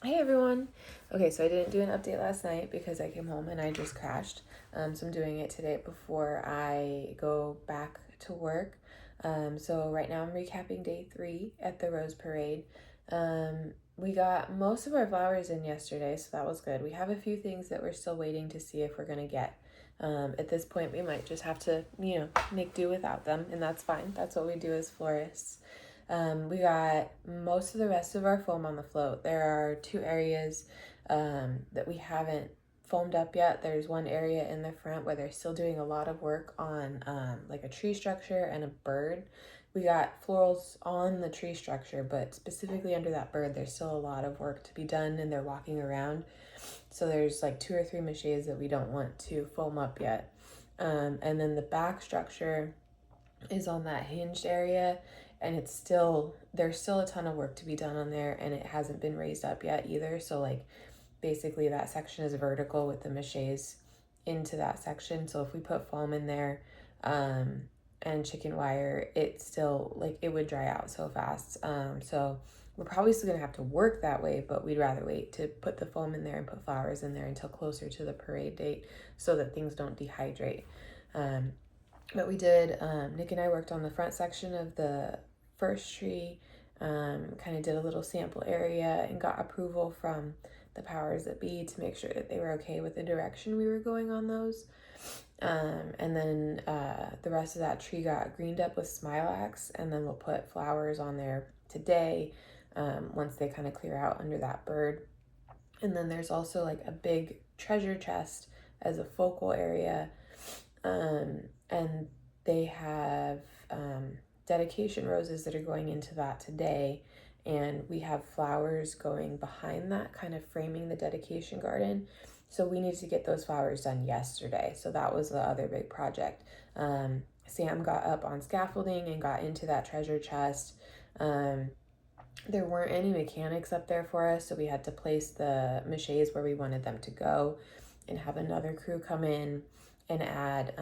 Hey everyone. Okay, so I didn't do an update last night because I came home and I just crashed. So I'm doing it today before I go back to work. So right now I'm recapping day 3 at the Rose Parade. We got most of our flowers in yesterday, so that was good. We have a few things that we're still waiting to see if we're gonna get. At this point, we might just have to, make do without them, and that's fine. That's what we do as florists. We got most of the rest of our foam on the float. There are 2 areas that we haven't foamed up yet. There's one area in the front where they're still doing a lot of work on like a tree structure and a bird. We got florals on the tree structure, but specifically under that bird, there's still a lot of work to be done and they're walking around. So there's like 2 or 3 maches that we don't want to foam up yet. And then the back structure is on that hinged area, and there's still a ton of work to be done on there, and it hasn't been raised up yet either. So like basically that section is vertical with the maches into that section. So if we put foam in there and chicken wire, it still like it would dry out so fast. So we're probably still gonna have to work that way, but we'd rather wait to put the foam in there and put flowers in there until closer to the parade date so that things don't dehydrate. But we did, Nick and I worked on the front section of the first tree, kind of did a little sample area and got approval from the powers that be to make sure that they were okay with the direction we were going on those. And then the rest of that tree got greened up with smilax, and then we'll put flowers on there today once they kind of clear out under that bird. And then there's also like a big treasure chest as a focal area. And they have dedication roses that are going into that today. And we have flowers going behind that, kind of framing the dedication garden. So we needed to get those flowers done yesterday. So that was the other big project. Sam got up on scaffolding and got into that treasure chest. There weren't any mechanics up there for us, so we had to place the maches where we wanted them to go and have another crew come in and add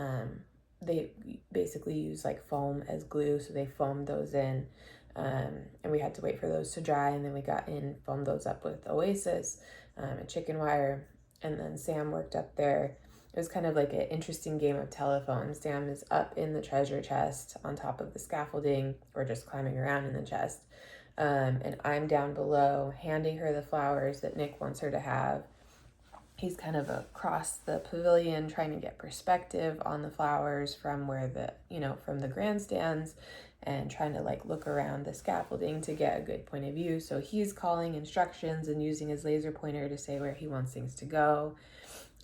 they basically use like foam as glue, so they foamed those in, and we had to wait for those to dry, and then we got in, foamed those up with Oasis and chicken wire, and then Sam worked up there. It was kind of like an interesting game of telephone. Sam is up in the treasure chest on top of the scaffolding or just climbing around in the chest, and I'm down below handing her the flowers that Nick wants her to have. He's kind of across the pavilion trying to get perspective on the flowers from where from the grandstands, and trying to like look around the scaffolding to get a good point of view. So he's calling instructions and using his laser pointer to say where he wants things to go.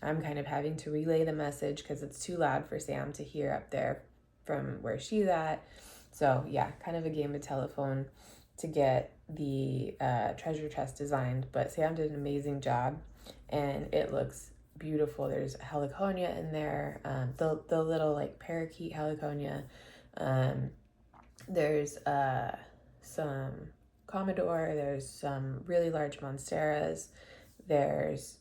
I'm kind of having to relay the message because it's too loud for Sam to hear up there from where she's at. So yeah, kind of a game of telephone to get the treasure chest designed, but Sam did an amazing job and it looks beautiful. There's heliconia in there, the little like parakeet heliconia. There's some commodore, there's some really large monsteras, there's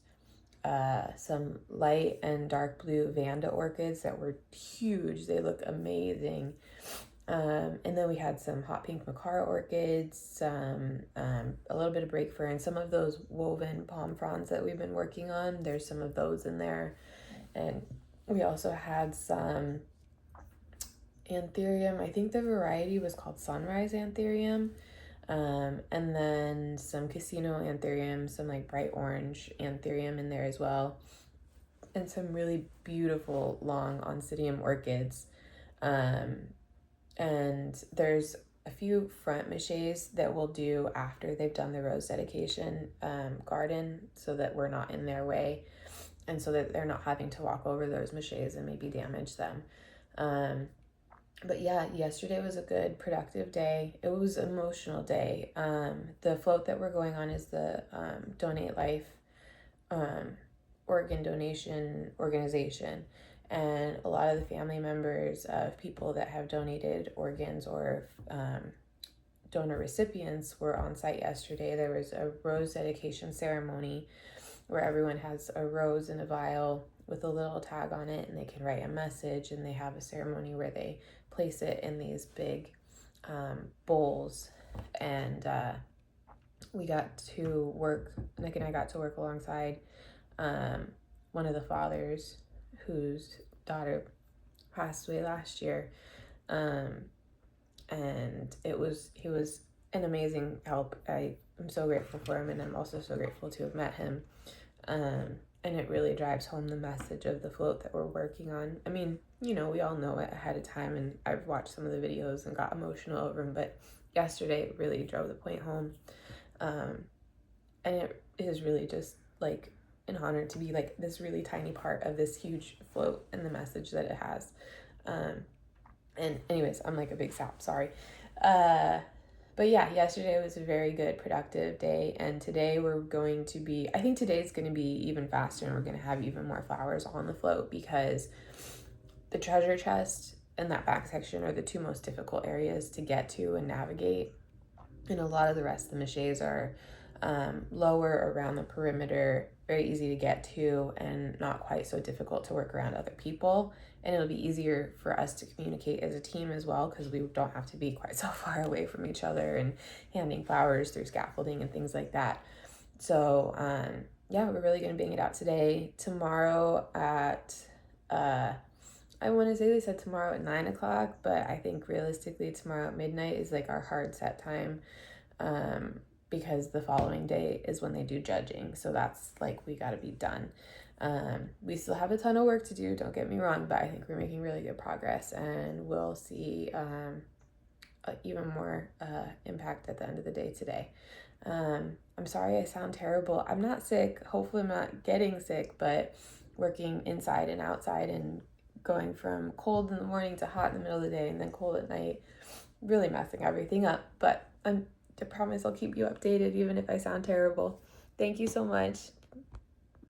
some light and dark blue Vanda orchids that were huge. They look amazing. And then we had some hot pink macara orchids, some a little bit of break fern, some of those woven palm fronds that we've been working on. There's some of those in there. And we also had some anthurium. I think the variety was called sunrise anthurium. And then some casino anthurium, some like bright orange anthurium in there as well. And some really beautiful long oncidium orchids. And there's a few front maches that we'll do after they've done the rose dedication garden, so that we're not in their way and so that they're not having to walk over those maches and maybe damage them. But yeah, yesterday was a good, productive day. It was an emotional day. The float that we're going on is the Donate Life organ donation organization. And a lot of the family members of people that have donated organs or donor recipients were on site yesterday. There was a rose dedication ceremony where everyone has a rose in a vial with a little tag on it, and they can write a message, and they have a ceremony where they place it in these big bowls, and we got to work, Nick and I got to work alongside one of the fathers whose daughter passed away last year. And he was an amazing help. I'm so grateful for him, and I'm also so grateful to have met him. And it really drives home the message of the float that we're working on. I mean, we all know it ahead of time, and I've watched some of the videos and got emotional over them, but yesterday it really drove the point home. And it is really just like an honor to be like this really tiny part of this huge float and the message that it has. And anyways, I'm like a big sap, sorry. But yeah, yesterday was a very good, productive day. And today I think today's going to be even faster, and we're going to have even more flowers on the float, because the treasure chest and that back section are the two most difficult areas to get to and navigate. And a lot of the rest of the maches are lower around the perimeter, very easy to get to, and not quite so difficult to work around other people. And it'll be easier for us to communicate as a team as well, because we don't have to be quite so far away from each other and handing flowers through scaffolding and things like that. So yeah, we're really going to bang it out today. Tomorrow at I want to say they said tomorrow at 9 o'clock, but I think realistically tomorrow at midnight is like our hard set time, because the following day is when they do judging. So that's like, we got to be done. We still have a ton of work to do, don't get me wrong, but I think we're making really good progress, and we'll see even more impact at the end of the day today. I'm sorry I sound terrible. I'm not sick. Hopefully I'm not getting sick, but working inside and outside and going from cold in the morning to hot in the middle of the day and then cold at night, really messing everything up. But I promise I'll keep you updated even if I sound terrible. Thank you so much.